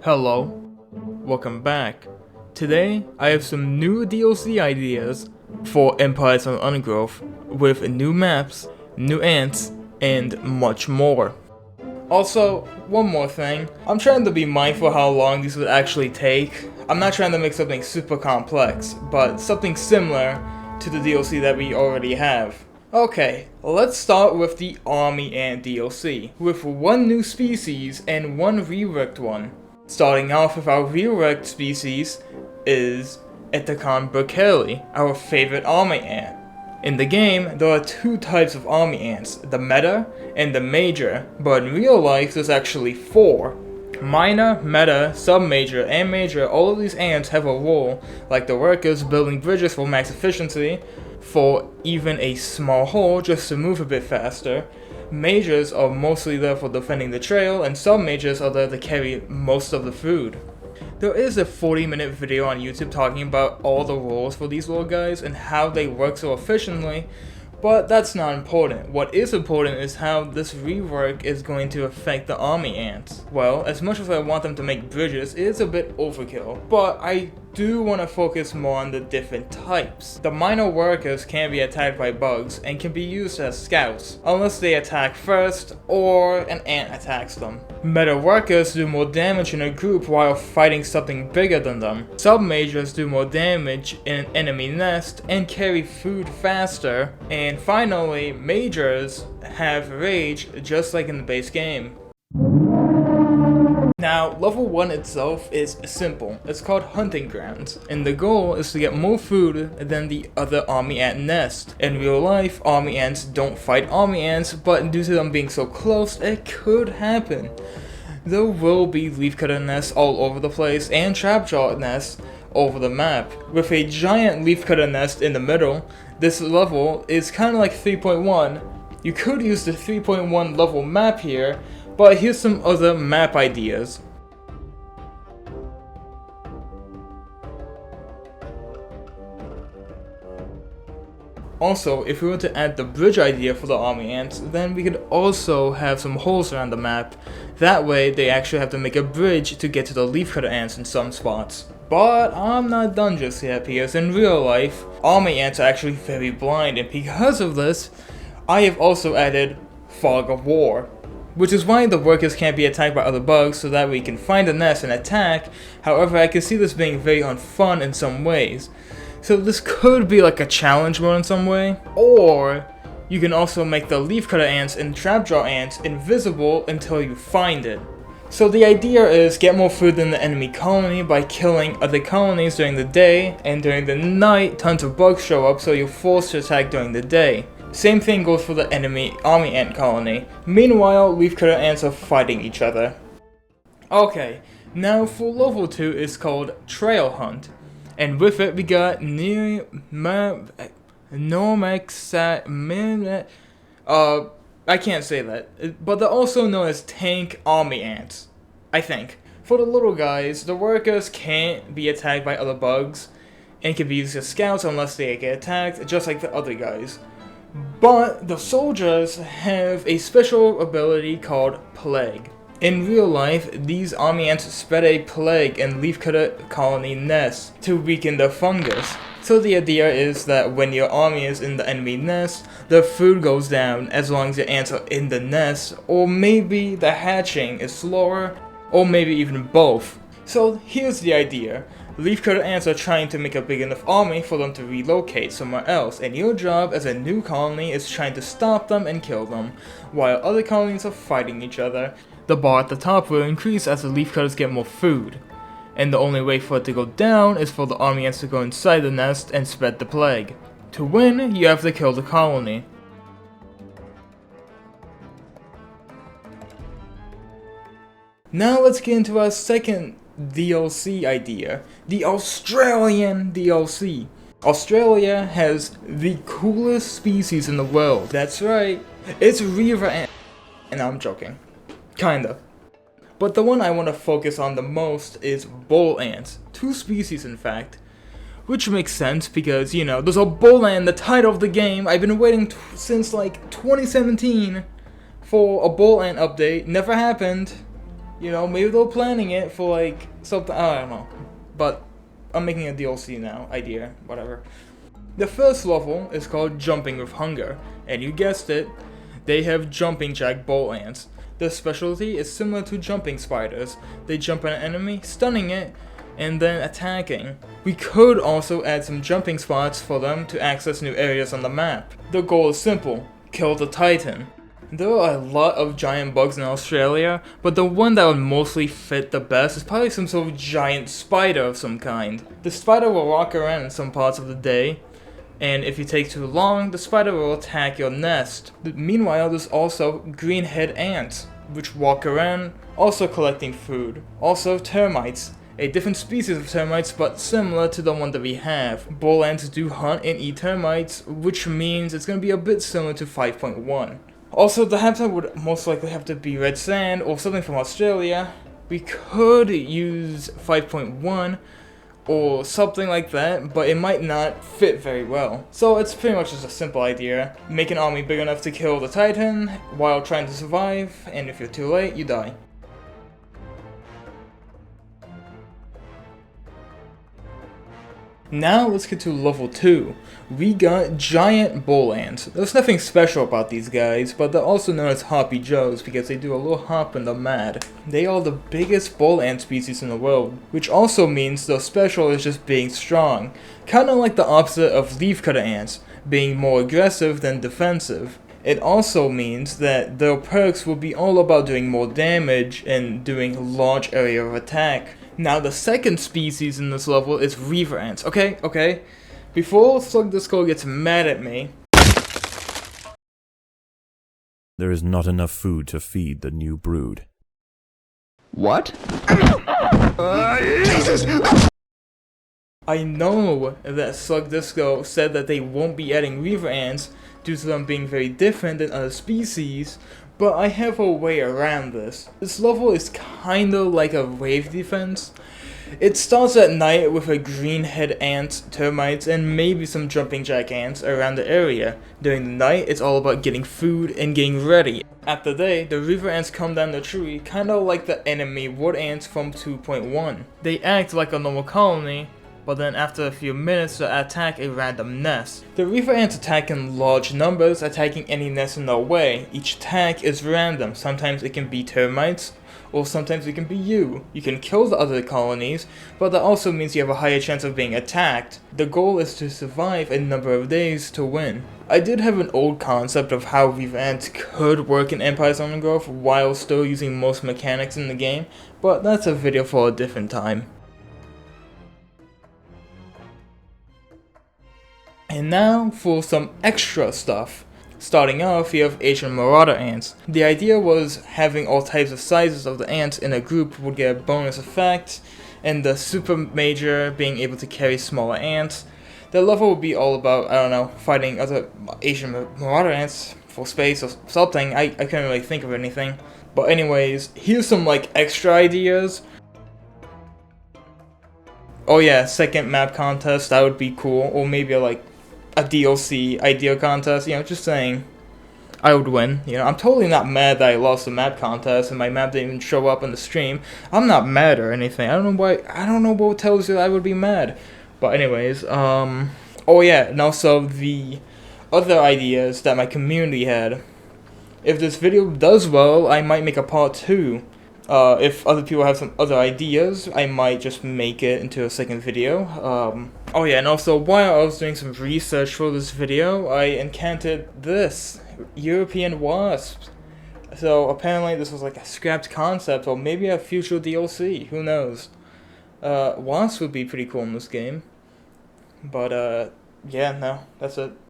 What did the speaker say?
Hello, welcome back. Today, I have some new DLC ideas for Empires on Undergrowth with new maps, new ants, and much more. Also, one more thing, I'm trying to be mindful how long these would actually take. I'm not trying to make something super complex, but something similar to the DLC that we already have. Okay, let's start with the Army Ant DLC, with one new species and one reworked one. Starting off with our reworked species is Ethicon Berkeley, our favorite army ant. In the game, there are two types of army ants, the meta and the major, but in real life there's actually four. Minor, meta, sub-major, and major, all of these ants have a role, like the workers building bridges for max efficiency, for even a small hole just to move a bit faster. Majors are mostly there for defending the trail, and sub-majors are there to carry most of the food. There is a 40-minute video on YouTube talking about all the roles for these little guys and how they work so efficiently, but that's not important. What is important is how this rework is going to affect the army ants. Well, as much as I want them to make bridges, it is a bit overkill, but I do want to focus more on the different types. The minor workers can be attacked by bugs and can be used as scouts, unless they attack first or an ant attacks them. Meta workers do more damage in a group while fighting something bigger than them. Sub-majors do more damage in an enemy nest and carry food faster. And finally, majors have rage just like in the base game. Now, level 1 itself is simple. It's called Hunting Grounds, and the goal is to get more food than the other army ant nest. In real life, army ants don't fight army ants, but due to them being so close, it could happen. There will be leafcutter nests all over the place and trapjaw nests over the map. With a giant leafcutter nest in the middle, this level is kind of like 3.1. You could use the 3.1 level map here, but here's some other map ideas. Also, if we were to add the bridge idea for the army ants, then we could also have some holes around the map. That way, they actually have to make a bridge to get to the leafcutter ants in some spots. But I'm not done just yet, because in real life, army ants are actually very blind, and because of this, I have also added Fog of War, which is why the workers can't be attacked by other bugs, so that we can find the nest and attack. However, I can see this being very unfun in some ways. So this could be like a challenge mode in some way, or you can also make the leafcutter ants and trapjaw ants invisible until you find it. So the idea is get more food than the enemy colony by killing other colonies during the day, and during the night tons of bugs show up, so you're forced to attack during the day. Same thing goes for the enemy army ant colony. Meanwhile, leafcutter ants are fighting each other. Okay, now for level 2 is called Trail Hunt. And with it we got I can't say that, but they're also known as tank army ants, I think. For the little guys, the workers can't be attacked by other bugs, and can be used as scouts unless they get attacked, just like the other guys. But the soldiers have a special ability called Plague. In real life, these army ants spread a plague in leafcutter colony nests to weaken the fungus. So the idea is that when your army is in the enemy nest, the food goes down as long as your ants are in the nest, or maybe the hatching is slower, or maybe even both. So here's the idea. Leafcutter ants are trying to make a big enough army for them to relocate somewhere else, and your job as a new colony is trying to stop them and kill them, while other colonies are fighting each other. The bar at the top will increase as the leafcutters get more food, and the only way for it to go down is for the army ants to go inside the nest and spread the plague. To win, you have to kill the colony. Now let's get into our second DLC idea, the Australian DLC. Australia has the coolest species in the world. That's right, it's Reaver Ant. And I'm joking. Kinda. But the one I want to focus on the most is bull ants. Two species in fact. Which makes sense because, you know, there's a bull ant in the title of the game. I've been waiting since like 2017 for a bull ant update. Never happened. You know, maybe they're planning it for like something, I don't know. But I'm making a DLC now, idea, whatever. The first level is called Jumping with Hunger, and you guessed it, they have jumping jack bolt ants. Their specialty is similar to jumping spiders. They jump on an enemy, stunning it, and then attacking. We could also add some jumping spots for them to access new areas on the map. The goal is simple, kill the Titan. There are a lot of giant bugs in Australia, but the one that would mostly fit the best is probably some sort of giant spider of some kind. The spider will walk around in some parts of the day, and if you take too long, the spider will attack your nest. Meanwhile, there's also green-head ants, which walk around, also collecting food. Also termites, a different species of termites but similar to the one that we have. Bull ants do hunt and eat termites, which means it's going to be a bit similar to 5.1. Also, the habitat would most likely have to be red sand or something from Australia. We could use 5.1 or something like that, but it might not fit very well. So it's pretty much just a simple idea. Make an army big enough to kill the Titan while trying to survive, and if you're too late, you die. Now let's get to level 2. We got giant bull ants. There's nothing special about these guys, but they're also known as Hoppy Joes because they do a little hop and they're mad. They are the biggest bull ant species in the world, which also means their special is just being strong. Kinda like the opposite of leafcutter ants, being more aggressive than defensive. It also means that their perks will be all about doing more damage and doing large area of attack. Now the second species in this level is reaver ants. Okay. Before Slug the Skull gets mad at me, there is not enough food to feed the new brood. What? Jesus! I know that Slug Disco said that they won't be adding reaver ants due to them being very different than other species, but I have a way around this. This level is kinda like a wave defense. It starts at night with a green-head ants, termites, and maybe some jumping jack ants around the area. During the night, it's all about getting food and getting ready. At the day, the reaver ants come down the tree, kinda like the enemy wood ants from 2.1. They act like a normal colony, but then after a few minutes they attack a random nest. The reaver ants attack in large numbers, attacking any nest in their way. Each attack is random. Sometimes it can be termites, or sometimes it can be you. You can kill the other colonies, but that also means you have a higher chance of being attacked. The goal is to survive a number of days to win. I did have an old concept of how reaver ants could work in Empires Undergrowth while still using most mechanics in the game, but that's a video for a different time. And now for some extra stuff. Starting off, you have Asian marauder ants. The idea was having all types of sizes of the ants in a group would get a bonus effect, and the super major being able to carry smaller ants. The level would be all about, I don't know, fighting other Asian marauder ants for space or something. I couldn't really think of anything. But anyways, here's some like extra ideas. Oh yeah, second map contest, that would be cool. Or maybe like a DLC idea contest, you know, just saying. I would win, you know. I'm totally not mad that I lost the map contest and my map didn't even show up on the stream. I'm not mad or anything. I don't know what tells you I would be mad. But anyways, oh yeah, and also the other ideas that my community had. If this video does well, I might make a part 2. If other people have some other ideas, I might just make it into a second video. Oh yeah, and also while I was doing some research for this video, I encountered this, European wasps. So apparently this was like a scrapped concept, or maybe a future DLC, who knows. Wasps would be pretty cool in this game. But yeah, no, that's it.